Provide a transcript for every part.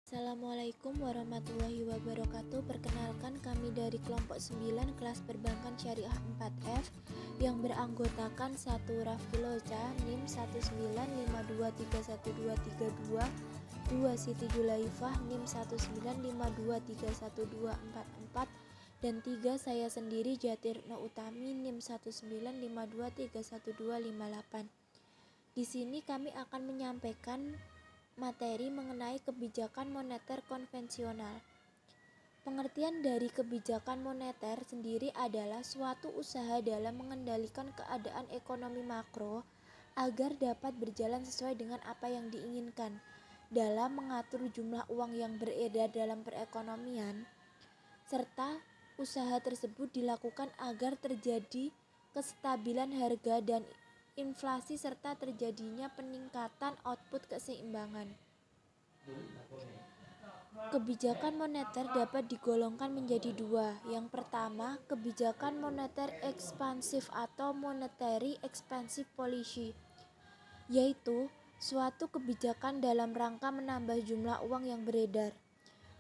Assalamualaikum warahmatullahi wabarakatuh. Perkenalkan, kami dari kelompok 9 kelas perbankan syariah 4F yang beranggotakan 1 Raffi Loza NIM 195231232, 2 Siti Julaifah NIM 195231244, dan 3 saya sendiri Jatirna Utami NIM 195231258. Di sini kami akan menyampaikan materi mengenai kebijakan moneter konvensional. Pengertian dari kebijakan moneter sendiri adalah suatu usaha dalam mengendalikan keadaan ekonomi makro agar dapat berjalan sesuai dengan apa yang diinginkan. Dalam mengatur jumlah uang yang beredar dalam perekonomian, serta usaha tersebut dilakukan agar terjadi kestabilan harga dan inflasi serta terjadinya peningkatan output keseimbangan. Kebijakan moneter dapat digolongkan menjadi dua. Yang pertama, kebijakan moneter ekspansif atau monetary expansive policy, yaitu suatu kebijakan dalam rangka menambah jumlah uang yang beredar.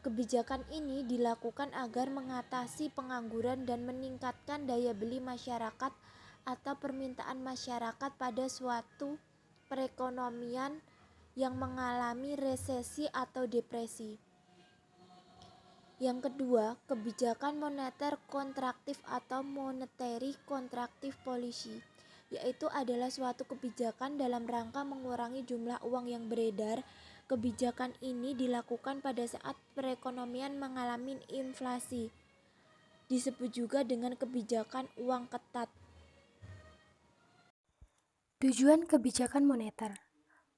Kebijakan ini dilakukan agar mengatasi pengangguran dan meningkatkan daya beli masyarakat atau permintaan masyarakat pada suatu perekonomian yang mengalami resesi atau depresi. Yang kedua, kebijakan moneter kontraktif atau monetary contractive policy, yaitu adalah suatu kebijakan dalam rangka mengurangi jumlah uang yang beredar. Kebijakan ini dilakukan pada saat perekonomian mengalami inflasi. Disebut juga dengan kebijakan uang ketat. Tujuan kebijakan moneter.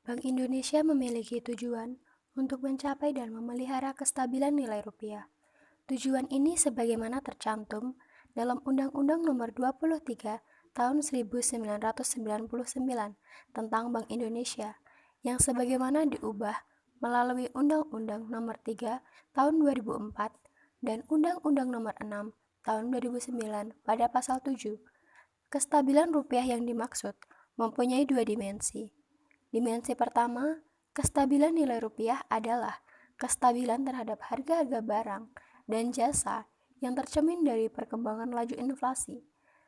Bank Indonesia memiliki tujuan untuk mencapai dan memelihara kestabilan nilai rupiah. Tujuan ini sebagaimana tercantum dalam Undang-Undang Nomor 23 Tahun 1999 tentang Bank Indonesia yang sebagaimana diubah melalui Undang-Undang Nomor 3 Tahun 2004 dan Undang-Undang Nomor 6 Tahun 2009 pada pasal 7. Kestabilan rupiah yang dimaksud mempunyai dua dimensi. Dimensi pertama, kestabilan nilai rupiah adalah kestabilan terhadap harga-harga barang dan jasa yang tercermin dari perkembangan laju inflasi.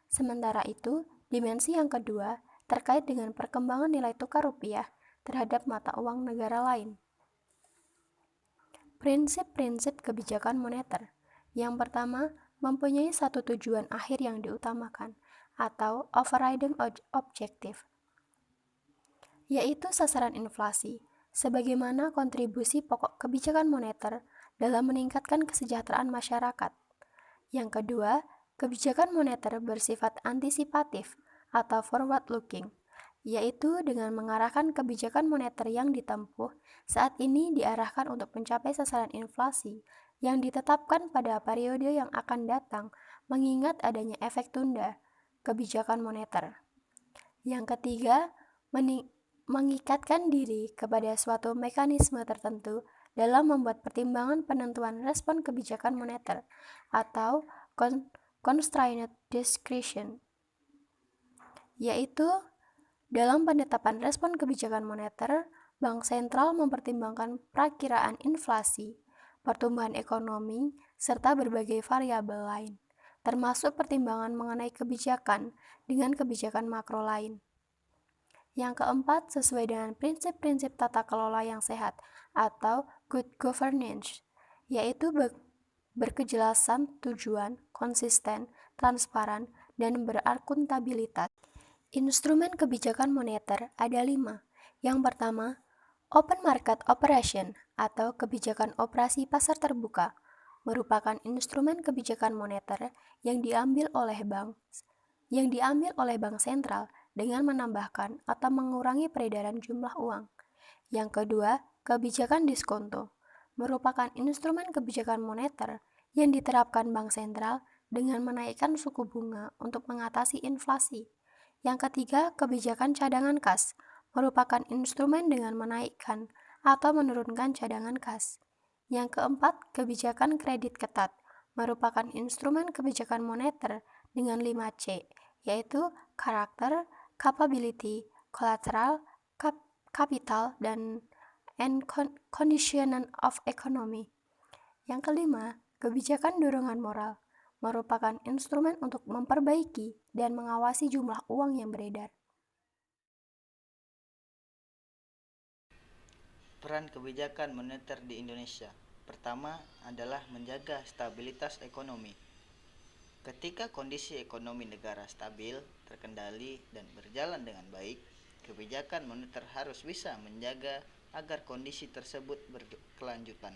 Sementara itu, dimensi yang kedua terkait dengan perkembangan nilai tukar rupiah terhadap mata uang negara lain. Prinsip-prinsip kebijakan moneter. Yang pertama, mempunyai satu tujuan akhir yang diutamakan, atau overriding objective, yaitu sasaran inflasi, sebagaimana kontribusi pokok kebijakan moneter dalam meningkatkan kesejahteraan masyarakat. Yang kedua, kebijakan moneter bersifat antisipatif atau forward-looking, yaitu dengan mengarahkan kebijakan moneter yang ditempuh saat ini diarahkan untuk mencapai sasaran inflasi yang ditetapkan pada periode yang akan datang, mengingat adanya efek tunda kebijakan moneter. Yang ketiga, mengikatkan diri kepada suatu mekanisme tertentu dalam membuat pertimbangan penentuan respon kebijakan moneter atau constrained discretion, yaitu dalam penetapan respon kebijakan moneter, Bank Sentral mempertimbangkan perakiraan inflasi, pertumbuhan ekonomi, serta berbagai variabel lain, termasuk pertimbangan mengenai kebijakan dengan kebijakan makro lain. Yang keempat, sesuai dengan prinsip-prinsip tata kelola yang sehat atau good governance, yaitu berkejelasan tujuan, konsisten, transparan, dan berakuntabilitas. Instrumen kebijakan moneter ada 5. Yang pertama, Open Market Operation atau kebijakan operasi pasar terbuka, merupakan instrumen kebijakan moneter yang diambil oleh bank sentral dengan menambahkan atau mengurangi peredaran jumlah uang. Yang kedua, kebijakan diskonto, merupakan instrumen kebijakan moneter yang diterapkan bank sentral dengan menaikkan suku bunga untuk mengatasi inflasi. Yang ketiga, kebijakan cadangan kas, merupakan instrumen dengan menaikkan atau menurunkan cadangan kas. Yang keempat, kebijakan kredit ketat, merupakan instrumen kebijakan moneter dengan 5C, yaitu karakter, capability, collateral, capital, dan and conditioning of economy. Yang kelima, kebijakan dorongan moral merupakan instrumen untuk memperbaiki dan mengawasi jumlah uang yang beredar. Peran kebijakan moneter di Indonesia. Pertama adalah menjaga stabilitas ekonomi. Ketika kondisi ekonomi negara stabil, terkendali, dan berjalan dengan baik, kebijakan moneter harus bisa menjaga agar kondisi tersebut berkelanjutan.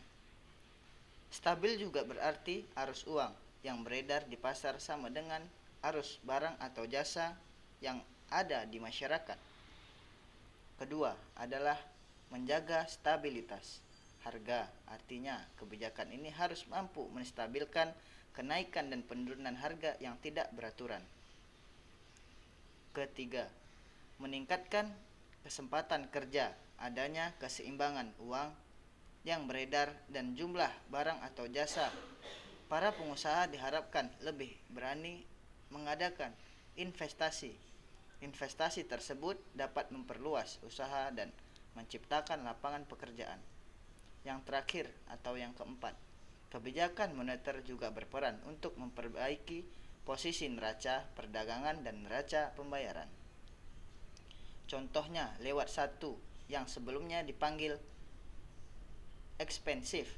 Stabil juga berarti arus uang yang beredar di pasar sama dengan arus barang atau jasa yang ada di masyarakat. Kedua adalah menjaga stabilitas harga, artinya kebijakan ini harus mampu menstabilkan kenaikan dan penurunan harga yang tidak beraturan. Ketiga, meningkatkan kesempatan kerja, adanya keseimbangan uang yang beredar dan jumlah barang atau jasa. Para pengusaha diharapkan lebih berani mengadakan investasi. Investasi tersebut dapat memperluas usaha dan menciptakan lapangan pekerjaan. Yang terakhir atau yang keempat, kebijakan moneter juga berperan untuk memperbaiki posisi neraca perdagangan dan neraca pembayaran. Contohnya lewat satu yang sebelumnya dipanggil ekspensif.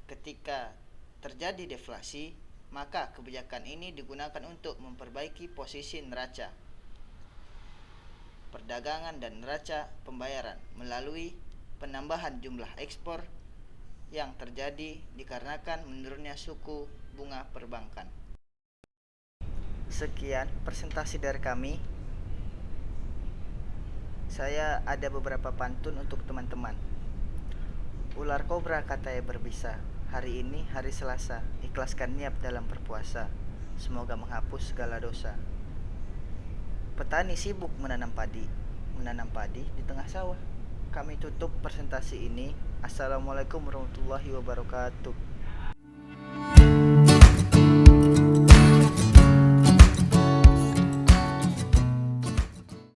Ketika terjadi deflasi, maka kebijakan ini digunakan untuk memperbaiki posisi neraca perdagangan dan neraca pembayaran melalui penambahan jumlah ekspor yang terjadi dikarenakan menurunnya suku bunga perbankan. Sekian presentasi dari kami. Saya ada beberapa pantun untuk teman-teman. Ular kobra katanya berbisa. Hari ini hari Selasa, ikhlaskan niat dalam berpuasa. Semoga menghapus segala dosa. Petani sibuk menanam padi di tengah sawah. Kami tutup presentasi ini. Assalamualaikum warahmatullahi wabarakatuh.